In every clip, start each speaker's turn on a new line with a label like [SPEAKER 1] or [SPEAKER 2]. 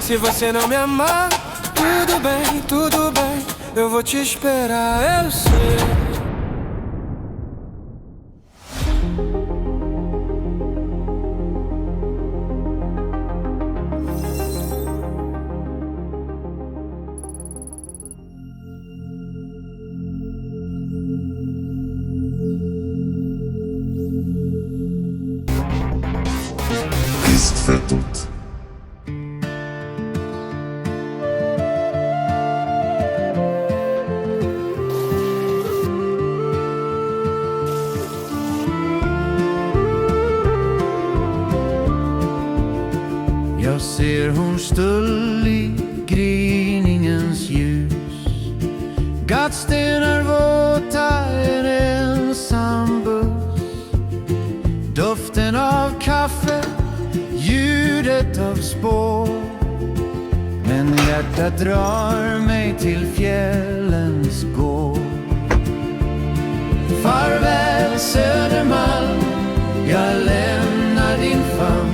[SPEAKER 1] Se você não me amar, tudo bem, eu vou te esperar, eu sei.
[SPEAKER 2] Riskfettot.
[SPEAKER 1] Jag ser hon stull i gryningens ljus. Gatstenar våta, en ensam buss. Doften av kaffe, ljudet av spår. Men hjärtat drar mig till fjällens gård. Farväl Södermalm, jag lämnar din famn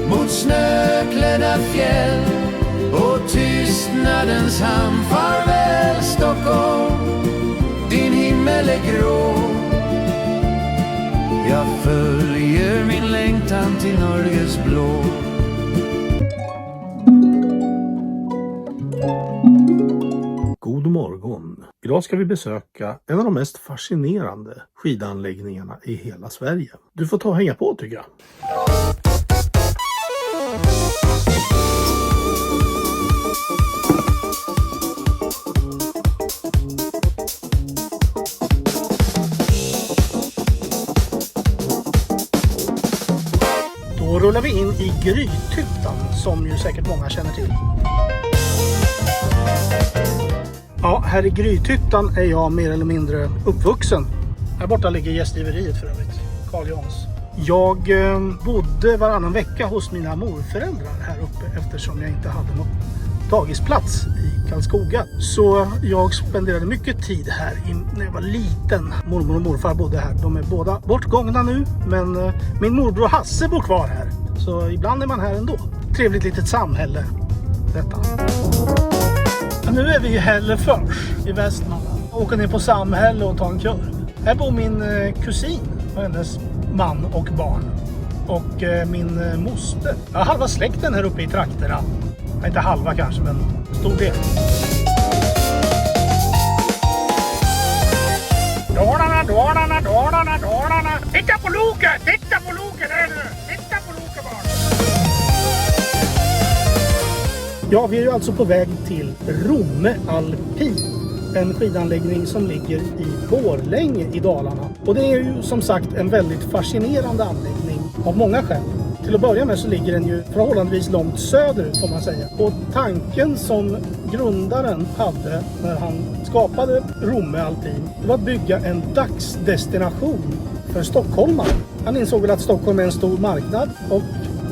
[SPEAKER 1] mot snöklädda fjäll och tystnadens hamn. Farväl Stockholm, din himmel är grå. Jag följer min längtan till Norges blå.
[SPEAKER 3] God morgon. Idag ska vi besöka en av de mest fascinerande skidanläggningarna i hela Sverige. Du får ta och hänga på tycker jag. Då rullar vi in i Grythyttan som ju säkert många känner till. Ja, här i Grythyttan är jag mer eller mindre uppvuxen. Här borta ligger gästgiveriet för övrigt, Carl Jans. Jag bodde varannan vecka hos mina morföräldrar här uppe eftersom jag inte hade någon dagisplats i Karlskoga. Så jag spenderade mycket tid här när jag var liten. Mormor och morfar bodde här. De är båda bortgångna nu, men min morbror Hasse bor kvar här. Så ibland är man här ändå. Trevligt litet samhälle detta. Nu är vi i Hällefors i Västmanland. Åker ner på samhälle och tar en kurv. Här bor min kusin och hennes man och barn. Och min moster. Jag har halva släkten här uppe i trakterna. Inte halva kanske, men stor del. Dalarna. Titta på loket! Där nu! Titta på loket barn! Ja, vi är ju alltså på väg till Romme Alpin. En skidanläggning som ligger i Borlänge i Dalarna. Och det är ju som sagt en väldigt fascinerande anläggning av många skäl. Till att börja med så ligger den ju förhållandevis långt söderut får man säga. Och tanken som grundaren hade när han skapade Romme Alpin var att bygga en dagsdestination för stockholmare. Han insåg väl att Stockholm är en stor marknad och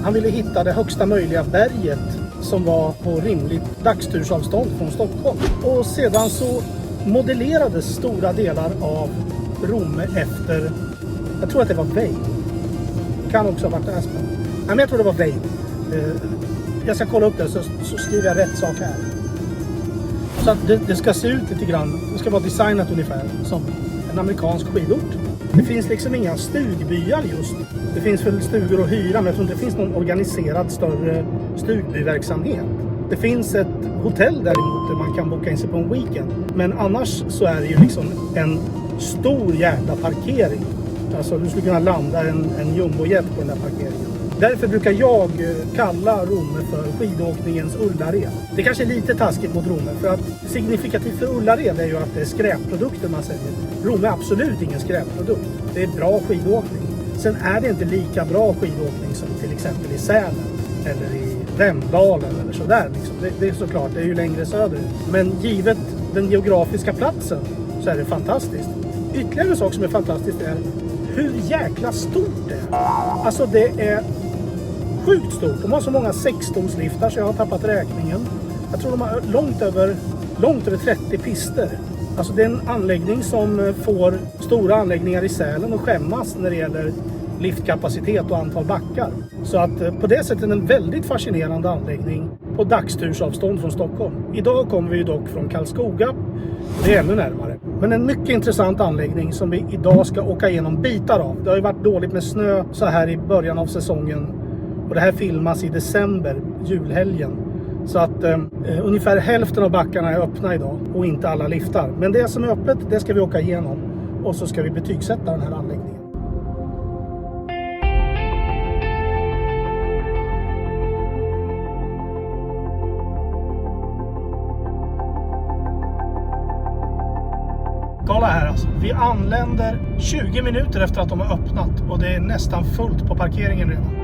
[SPEAKER 3] han ville hitta det högsta möjliga berget som var på rimligt dagstursavstånd från Stockholm. Och sedan så modellerades stora delar av Romme efter, jag tror att det var Vein. Kan också ha varit Aspen. Nej, men jag tror det var Vein. Jag ska kolla upp det så skriver jag rätt sak här. Så att det ska se ut lite grann. Det ska vara designat ungefär som en amerikansk skidort. Det finns liksom inga stugbyar just. Det finns väl stugor att hyra, men jag tror inte det finns någon organiserad större stugbyverksamhet. Det finns ett hotell däremot där man kan boka in sig på en weekend. Men annars så är det ju liksom en stor jävla parkering. Alltså du skulle kunna landa en jumbojet på den där parkeringen. Därför brukar jag kalla Romme för skidåkningens Ullared. Det kanske är lite taskigt mot Romme, för att signifikativt för Ullared är ju att det är skräpprodukter man säger. Romme är absolut ingen skräpprodukt. Det är bra skidåkning. Sen är det inte lika bra skidåkning som till exempel i Sälen eller i Vemdalen eller sådär. Liksom. Det är såklart, det är ju längre söderut. Men givet den geografiska platsen så är det fantastiskt. Ytterligare en sak som är fantastiskt är hur jäkla stort det är. Alltså det är sjukt stort. De har så många 16-liftar så jag har tappat räkningen. Jag tror de har långt över 30 pister. Alltså det är en anläggning som får stora anläggningar i Sälen och skämmas när det gäller liftkapacitet och antal backar. Så att på det sättet är det en väldigt fascinerande anläggning på dagstursavstånd från Stockholm. Idag kommer vi ju dock från Karlskoga. Det är ännu närmare. Men en mycket intressant anläggning som vi idag ska åka igenom bitar av. Det har ju varit dåligt med snö så här i början av säsongen. Och det här filmas i december, julhelgen. Så att ungefär hälften av backarna är öppna idag och inte alla liftar. Men det som är öppet, det ska vi åka igenom. Och så ska vi betygsätta den här anläggningen. Kolla här alltså. Vi anländer 20 minuter efter att de har öppnat. Och det är nästan fullt på parkeringen redan.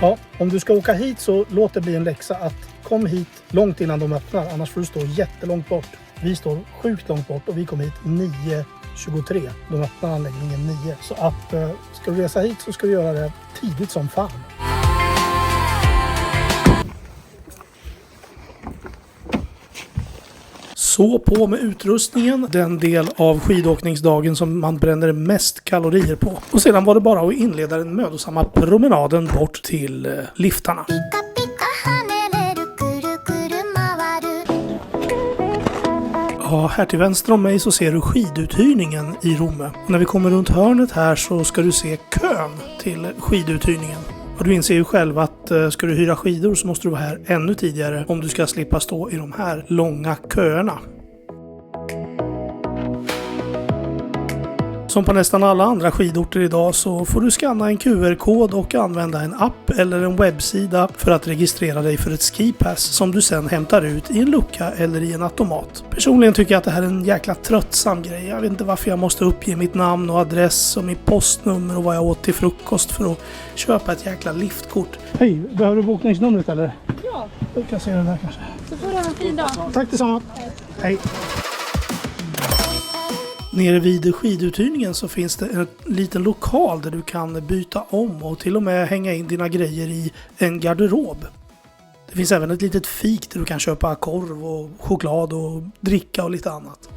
[SPEAKER 3] Ja, om du ska åka hit så låt det bli en läxa att kom hit långt innan de öppnar. Annars får du stå jättelångt bort. Vi står sjukt långt bort och vi kom hit 9:23. De öppnar anläggningen 9. Så att ska du resa hit så ska du göra det tidigt som fan. Så på med utrustningen, den del av skidåkningsdagen som man bränner mest kalorier på. Och sedan var det bara att inleda den mödosamma promenaden bort till liftarna. Ja, här till vänster om mig så ser du skiduthyrningen i Romme. Och när vi kommer runt hörnet här så ska du se kön till skiduthyrningen. Och du inser ju själv att ska du hyra skidor så måste du vara här ännu tidigare om du ska slippa stå i de här långa köerna. Som på nästan alla andra skidorter idag så får du scanna en QR-kod och använda en app eller en webbsida för att registrera dig för ett skipass som du sen hämtar ut i en lucka eller i en automat. Personligen tycker jag att det här är en jäkla tröttsam grej. Jag vet inte varför jag måste uppge mitt namn och adress och mitt postnummer och vad jag åt till frukost för att köpa ett jäkla liftkort. Hej, behöver du bokningsnumret eller?
[SPEAKER 2] Ja.
[SPEAKER 3] Du kan se den där kanske.
[SPEAKER 2] Så får du ha en fin dag.
[SPEAKER 3] Tack detsamma. Hej. Nere vid skiduthyrningen så finns det en liten lokal där du kan byta om och till och med hänga in dina grejer i en garderob. Det finns även ett litet fik där du kan köpa korv och choklad och dricka och lite annat.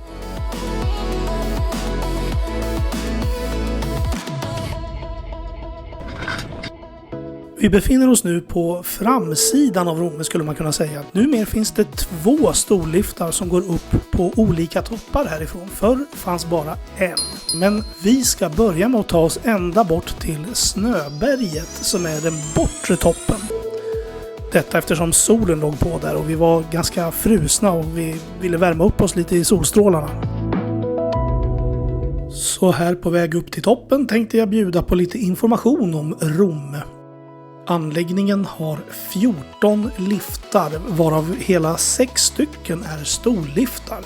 [SPEAKER 3] Vi befinner oss nu på framsidan av Romme skulle man kunna säga. Numera finns det 2 storliftar som går upp på olika toppar härifrån. Förr fanns bara en. Men vi ska börja med att ta oss ända bort till Snöberget som är den bortre toppen. Detta eftersom solen låg på där och vi var ganska frusna och vi ville värma upp oss lite i solstrålarna. Så här på väg upp till toppen tänkte jag bjuda på lite information om Romme. Anläggningen har 14 liftar varav hela 6 stycken är storliftar.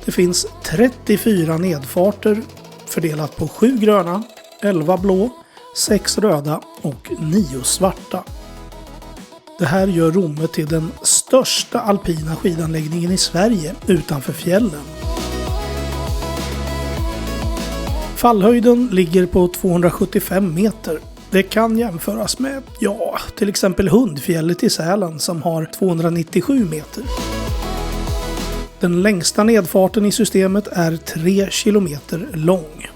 [SPEAKER 3] Det finns 34 nedfarter fördelat på 7 gröna, 11 blå, 6 röda och 9 svarta. Det här gör Romme till den största alpina skidanläggningen i Sverige utanför fjällen. Fallhöjden ligger på 275 meter. Det kan jämföras med, till exempel Hundfjället i Sälen som har 297 meter. Den längsta nedfarten i systemet är 3 kilometer lång.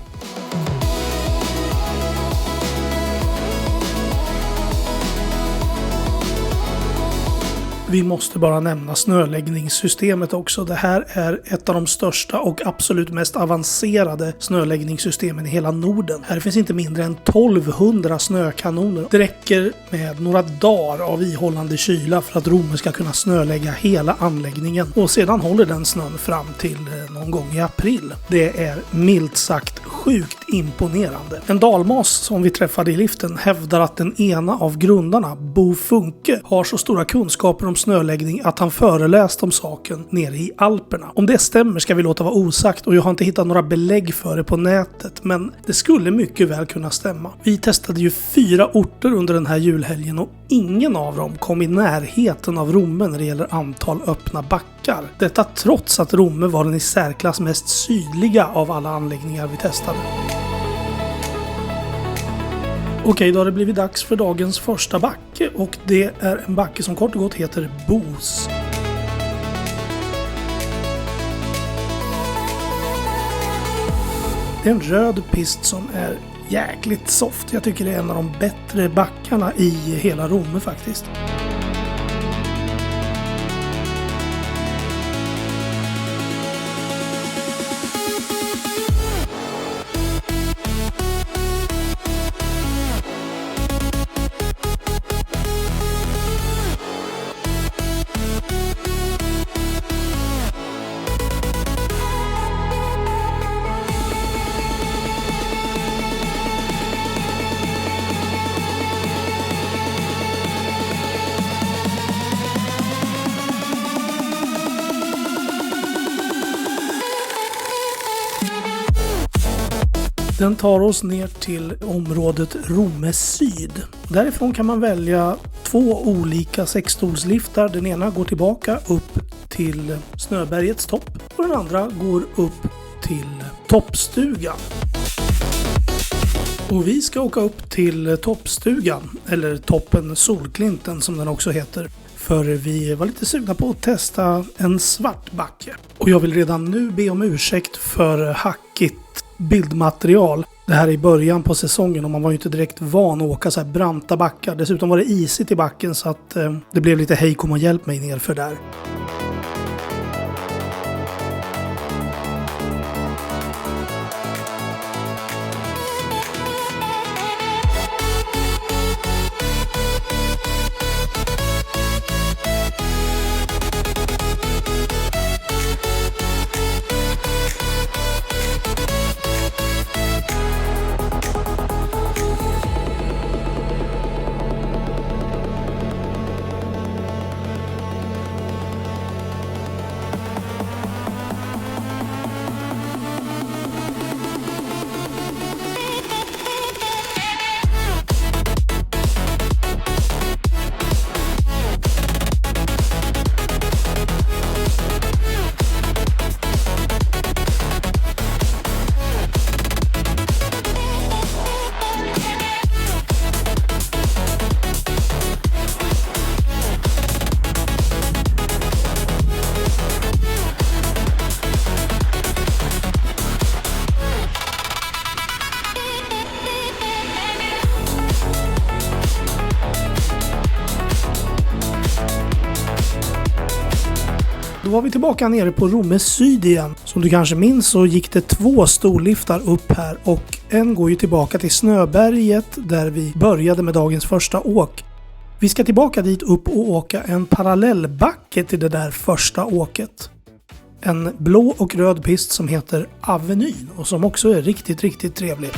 [SPEAKER 3] Vi måste bara nämna snöläggningssystemet också. Det här är ett av de största och absolut mest avancerade snöläggningssystemen i hela Norden. Här finns inte mindre än 1200 snökanoner. Det räcker med några dagar av ihållande kyla för att Romme ska kunna snölägga hela anläggningen. Och sedan håller den snön fram till någon gång i april. Det är milt sagt sjukt imponerande. En dalmas som vi träffade i liften hävdar att den ena av grundarna, Bo Funke, har så stora kunskaper om snöläggning att han föreläst om saken nere i Alperna. Om det stämmer ska vi låta vara osagt och jag har inte hittat några belägg för det på nätet, men det skulle mycket väl kunna stämma. Vi testade ju 4 orter under den här julhelgen och ingen av dem kom i närheten av Romme när det gäller antal öppna backar. Detta trots att Romme var den i särklass mest sydliga av alla anläggningar vi testade. Okej, då har det blivit dags för dagens första backe och det är en backe som kort och gott heter Bos. Det är en röd pist som är jäkligt soft. Jag tycker det är en av de bättre backarna i hela Romme faktiskt. Den tar oss ner till området Romme Syd. Därifrån kan man välja 2 olika 6-stolsliftar. Den ena går tillbaka upp till Snöbergets topp och den andra går upp till toppstugan. Och vi ska åka upp till toppstugan, eller toppen Solklinten som den också heter. För vi var lite sugna på att testa en svart backe. Och jag vill redan nu be om ursäkt för hackigt bildmaterial. Det här är i början på säsongen och man var ju inte direkt van att åka så här branta backar. Dessutom var det isigt i backen så att det blev lite hej kom och hjälp mig ner för där. Då var vi tillbaka nere på Romme Syd igen. Som du kanske minns så gick det 2 storliftar upp här och en går ju tillbaka till Snöberget där vi började med dagens första åk. Vi ska tillbaka dit upp och åka en parallellbacke till det där första åket. En blå och röd pist som heter Avenyn och som också är riktigt trevlig.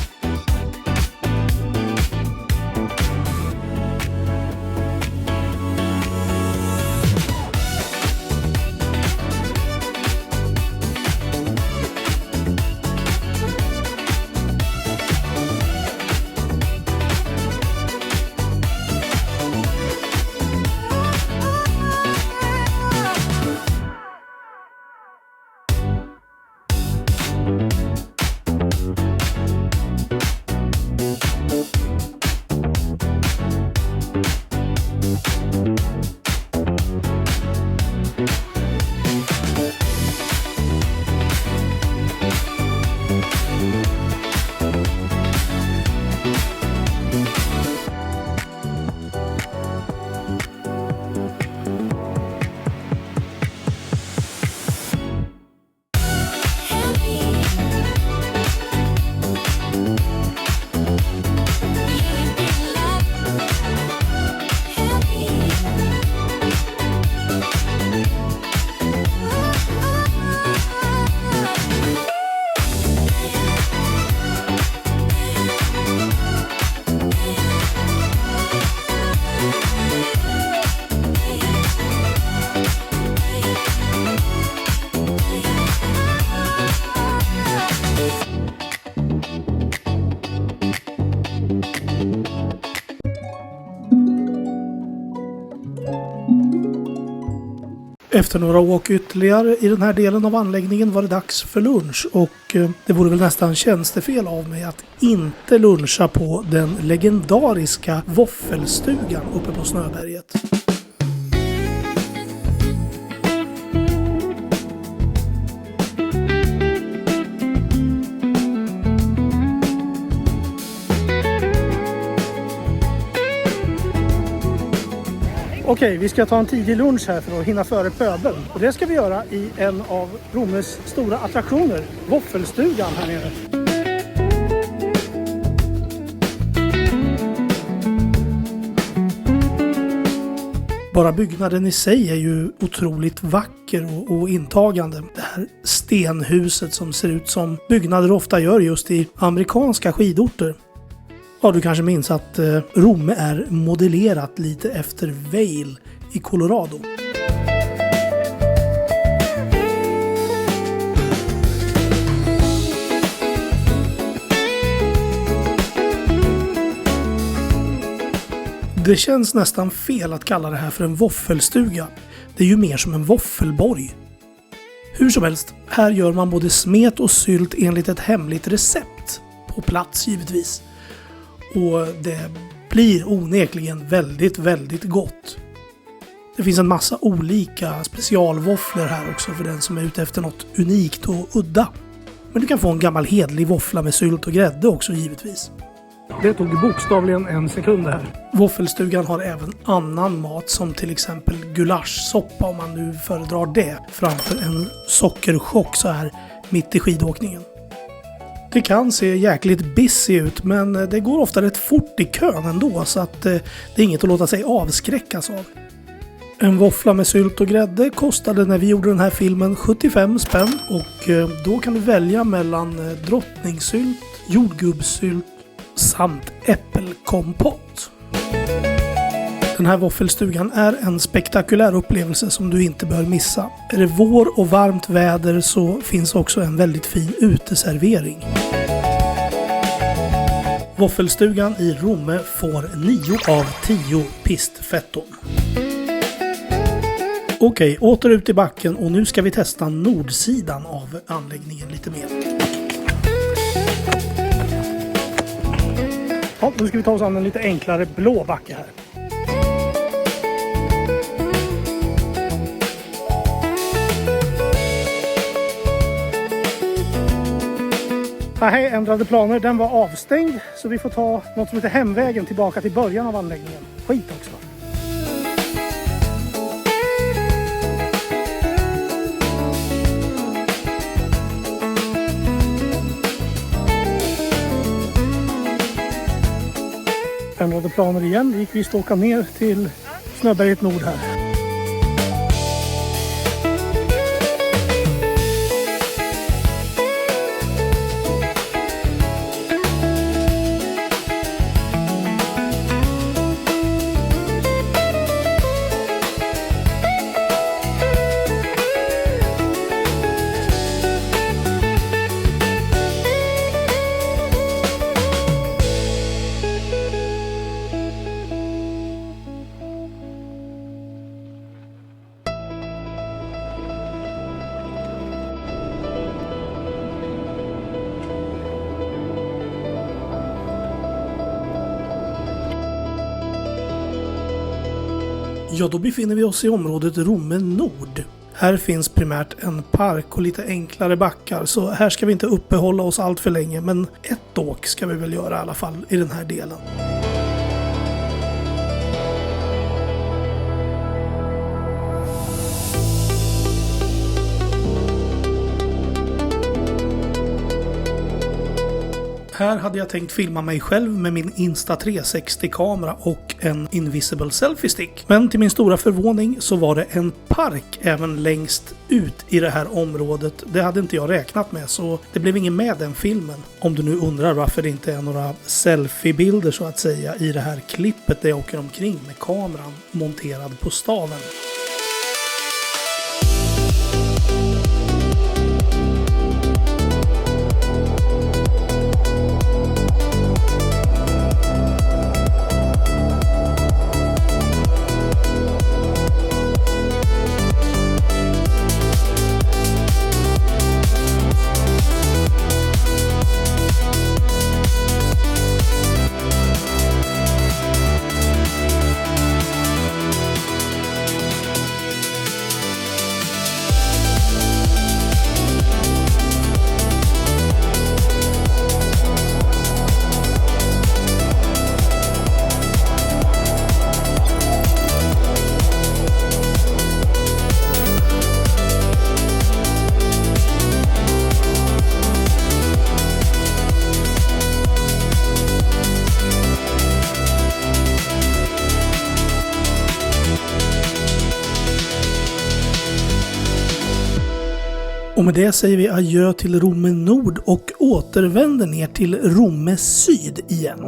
[SPEAKER 3] Efter några åk ytterligare i den här delen av anläggningen var det dags för lunch och det vore väl nästan tjänstefel av mig att inte luncha på den legendariska våffelstugan uppe på Snöberget. Okej, vi ska ta en tidig lunch här för att hinna före pöbeln. Och det ska vi göra i en av Rommes stora attraktioner, våffelstugan här nere. Bara byggnaden i sig är ju otroligt vacker och intagande. Det här stenhuset som ser ut som byggnader ofta gör just i amerikanska skidorter. Ja, du kanske minns att Romme är modellerat lite efter Vail i Colorado. Det känns nästan fel att kalla det här för en våffelstuga. Det är ju mer som en våffelborg. Hur som helst, här gör man både smet och sylt enligt ett hemligt recept. På plats givetvis. Och det blir onekligen väldigt, väldigt gott. Det finns en massa olika specialvåfflor här också för den som är ute efter något unikt och udda. Men du kan få en gammal hedlig våffla med sylt och grädde också givetvis. Det tog bokstavligen en sekund här. Våffelstugan har även annan mat som till exempel gulaschsoppa om man nu föredrar det framför en sockerchock så här mitt i skidåkningen. Det kan se jäkligt busy ut men det går ofta rätt fort i kön ändå så att det är inget att låta sig avskräckas av. En våffla med sylt och grädde kostade när vi gjorde den här filmen 75 spänn och då kan du välja mellan drottningsylt, jordgubbssylt samt äppelkompott. Den här våffelstugan är en spektakulär upplevelse som du inte bör missa. Är det vår och varmt väder så finns också en väldigt fin uteservering. Våffelstugan i Romme får 9 av 10 pistfetton. Okej, åter ut i backen och nu ska vi testa nordsidan av anläggningen lite mer. Ja, nu ska vi ta oss an en lite enklare blå backe här. Nej, ändrade planer. Den var avstängd så vi får ta något som heter hemvägen tillbaka till början av anläggningen. Skit också. Ändrade planer igen. Vi gick visst åka ner till Snöberget Nord här. Ja, då befinner vi oss i området Romme Nord. Här finns primärt en park och lite enklare backar, så här ska vi inte uppehålla oss allt för länge, men ett åk ska vi väl göra i alla fall i den här delen. Här hade jag tänkt filma mig själv med min Insta360-kamera och en Invisible Selfie Stick. Men till min stora förvåning så var det en park även längst ut i det här området. Det hade inte jag räknat med, så det blev ingen med den filmen. Om du nu undrar varför det inte är några selfiebilder så att säga i det här klippet där jag åker omkring med kameran monterad på staven. Och med det säger vi adjö till Romme Nord och återvänder ner till Romme Syd igen.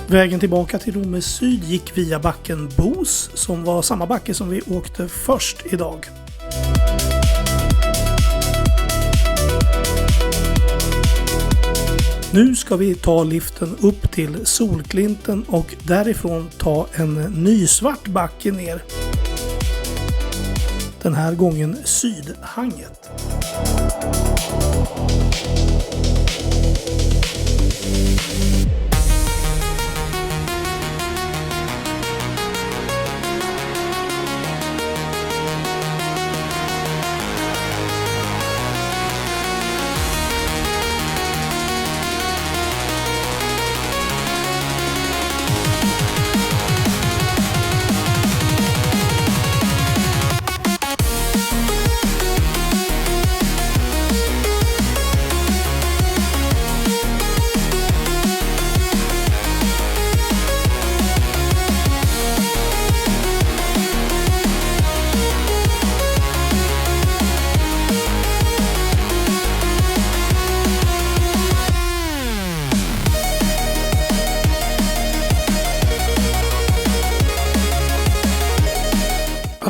[SPEAKER 3] Vägen tillbaka till Romme Syd gick via backen Bos, som var samma backe som vi åkte först idag. Nu ska vi ta liften upp till Solklinten och därifrån ta en ny svart backe ner. Den här gången Sydhanget.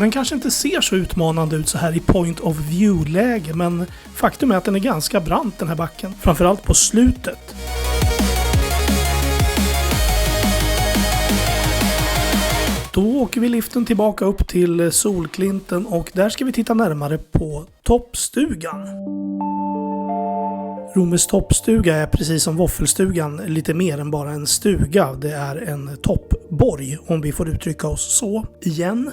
[SPEAKER 3] Den kanske inte ser så utmanande ut så här i point of view-läge, men faktum är att den är ganska brant den här backen, framförallt på slutet. Då åker vi liften tillbaka upp till Solklinten och där ska vi titta närmare på toppstugan. Rommes toppstuga är precis som våffelstugan lite mer än bara en stuga. Det är en toppborg, om vi får uttrycka oss så igen.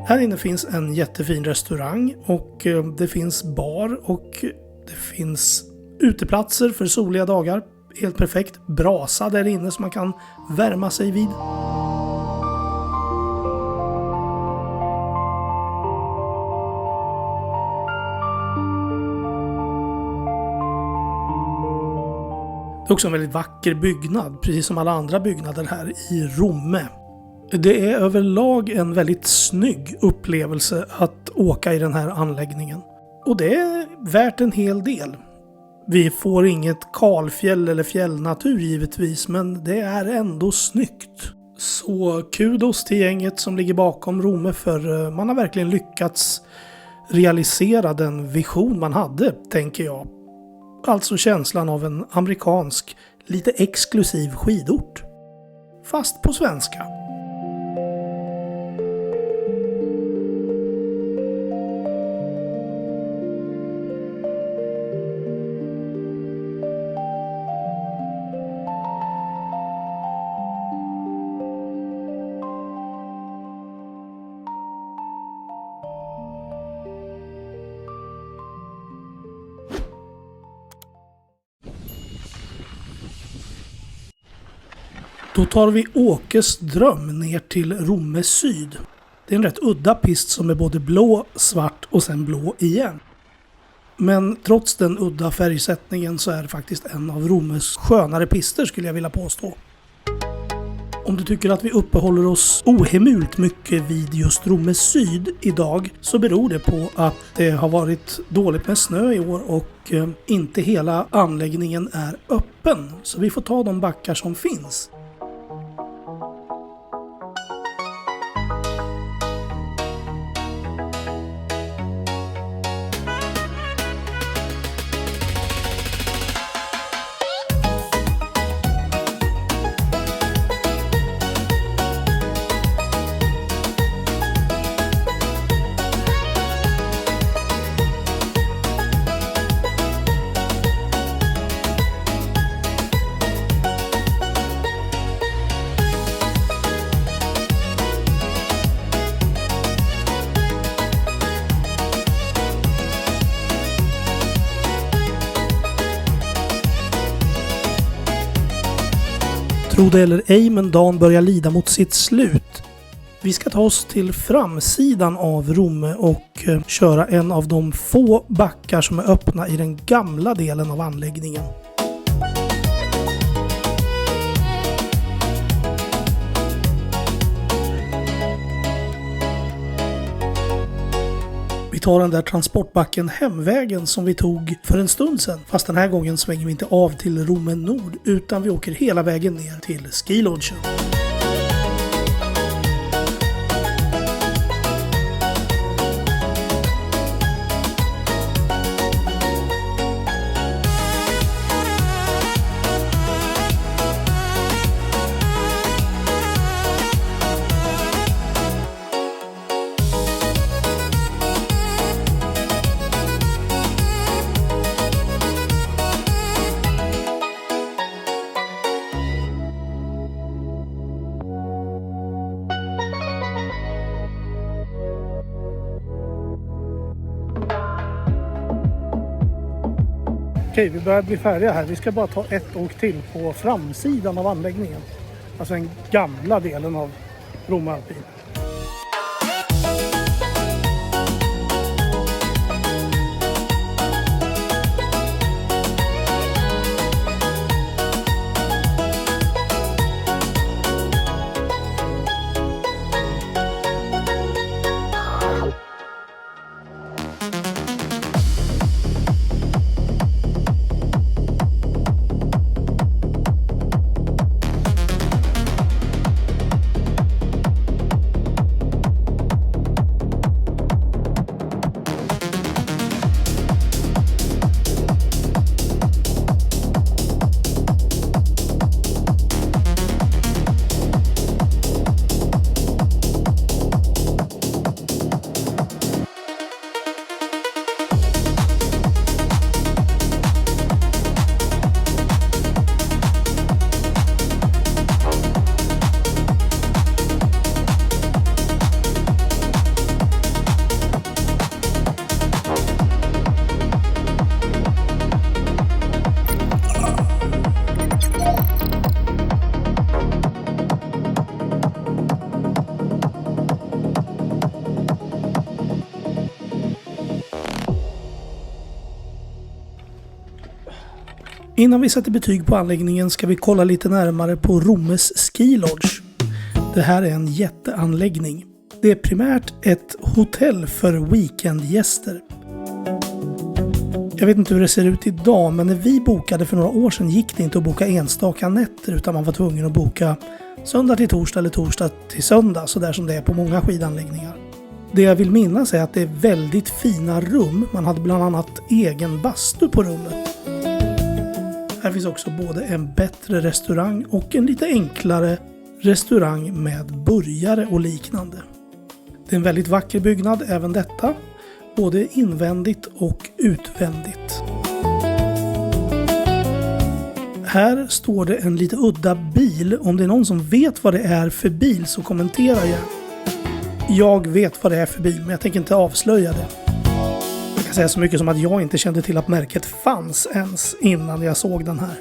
[SPEAKER 3] Här inne finns en jättefin restaurang och det finns bar och det finns uteplatser för soliga dagar. Helt perfekt. Brasa där inne som man kan värma sig vid. Det är också en väldigt vacker byggnad, precis som alla andra byggnader här i Romme. Det är överlag en väldigt snygg upplevelse att åka i den här anläggningen. Och det är värt en hel del. Vi får inget kalfjäll eller fjällnatur givetvis, men det är ändå snyggt. Så kudos till gänget som ligger bakom Romme, för man har verkligen lyckats realisera den vision man hade, tänker jag. Alltså känslan av en amerikansk, lite exklusiv skidort. Fast på svenska. Då tar vi Åkes dröm ner till Romme Syd. Det är en rätt udda pist som är både blå, svart och sen blå igen. Men trots den udda färgsättningen så är det faktiskt en av Rommes skönare pister, skulle jag vilja påstå. Om du tycker att vi uppehåller oss ohemult mycket vid just Romme Syd idag så beror det på att det har varit dåligt med snö i år och inte hela anläggningen är öppen. Så vi får ta de backar som finns. Tro det eller ej, men dagen börjar lida mot sitt slut. Vi ska ta oss till framsidan av Romme och köra en av de få backar som är öppna i den gamla delen av anläggningen. Vi tar den där transportbacken hemvägen som vi tog för en stund sedan. Fast den här gången svänger vi inte av till Romme Nord utan vi åker hela vägen ner till skilodgen. Okej, vi börjar bli färdiga här. Vi ska bara ta ett åk till på framsidan av anläggningen. Alltså den gamla delen av Romme Alpin. Innan vi sätter betyg på anläggningen ska vi kolla lite närmare på Rommes Ski Lodge. Det här är en jätteanläggning. Det är primärt ett hotell för weekendgäster. Jag vet inte hur det ser ut idag, men när vi bokade för några år sedan gick det inte att boka enstaka nätter utan man var tvungen att boka söndag till torsdag eller torsdag till söndag, så där som det är på många skidanläggningar. Det jag vill minnas är att det är väldigt fina rum. Man hade bland annat egen bastu på rummet. Här finns också både en bättre restaurang och en lite enklare restaurang med burgare och liknande. Det är en väldigt vacker byggnad även detta, både invändigt och utvändigt. Här står det en lite udda bil. Om det är någon som vet vad det är för bil så kommentera gärna. Jag vet vad det är för bil, men jag tänker inte avslöja det. Jag kan säga så mycket som att jag inte kände till att märket fanns ens innan jag såg den här.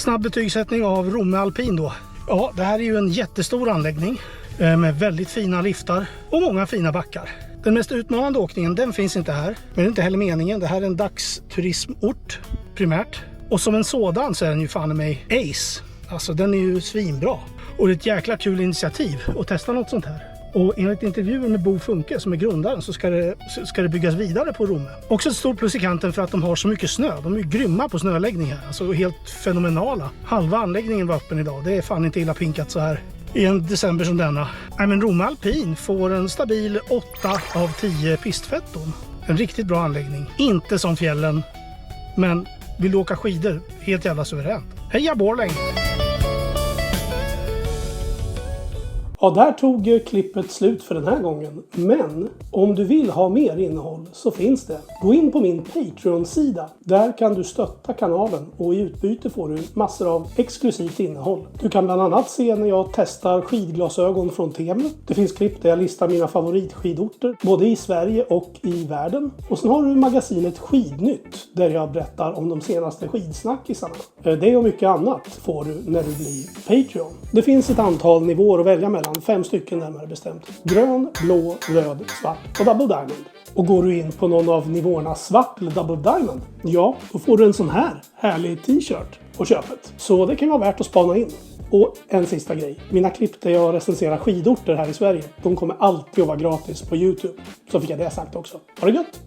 [SPEAKER 3] Snabb betygsättning av Romme Alpin då. Ja, det här är ju en jättestor anläggning med väldigt fina liftar och många fina backar. Den mest utmanande åkningen, den finns inte här. Men det är inte heller meningen. Det här är en dagsturismort primärt. Och som en sådan så är den ju fan i mig ace. Alltså den är ju svinbra. Och det är ett jäkla kul initiativ att testa något sånt här. Och enligt intervjuer med Bo Funke som är grundaren så ska det byggas vidare på Romme. Också ett stort plus i kanten för att de har så mycket snö. De är ju grymma på snöläggning här. Alltså helt fenomenala. Halva anläggningen var öppen idag. Det är fan inte illa pinkat så här i en december som denna. Nej, men Romme Alpin får en stabil 8 av 10 pistfetton. En riktigt bra anläggning. Inte som fjällen, men vill du åka skidor helt jävla suveränt. Heja Borläng! Ja, där tog klippet slut för den här gången. Men om du vill ha mer innehåll så finns det. Gå in på min Patreon-sida. Där kan du stötta kanalen och i utbyte får du massor av exklusivt innehåll. Du kan bland annat se när jag testar skidglasögon från Temu. Det finns klipp där jag listar mina favoritskidorter både i Sverige och i världen. Och sen har du magasinet Skidnytt där jag berättar om de senaste skidsnackisarna. Det och mycket annat får du när du blir Patreon. Det finns ett antal nivåer att välja mellan. 5 stycken närmare bestämt. Grön, blå, röd, svart och double diamond. Och går du in på någon av nivåerna svart eller double diamond, ja, då får du en sån här härlig t-shirt på köpet. Så det kan vara värt att spana in. Och en sista grej. Mina klipp där jag recenserar skidorter här i Sverige, de kommer alltid att vara gratis på YouTube. Så fick jag det sagt också. Ha det gött!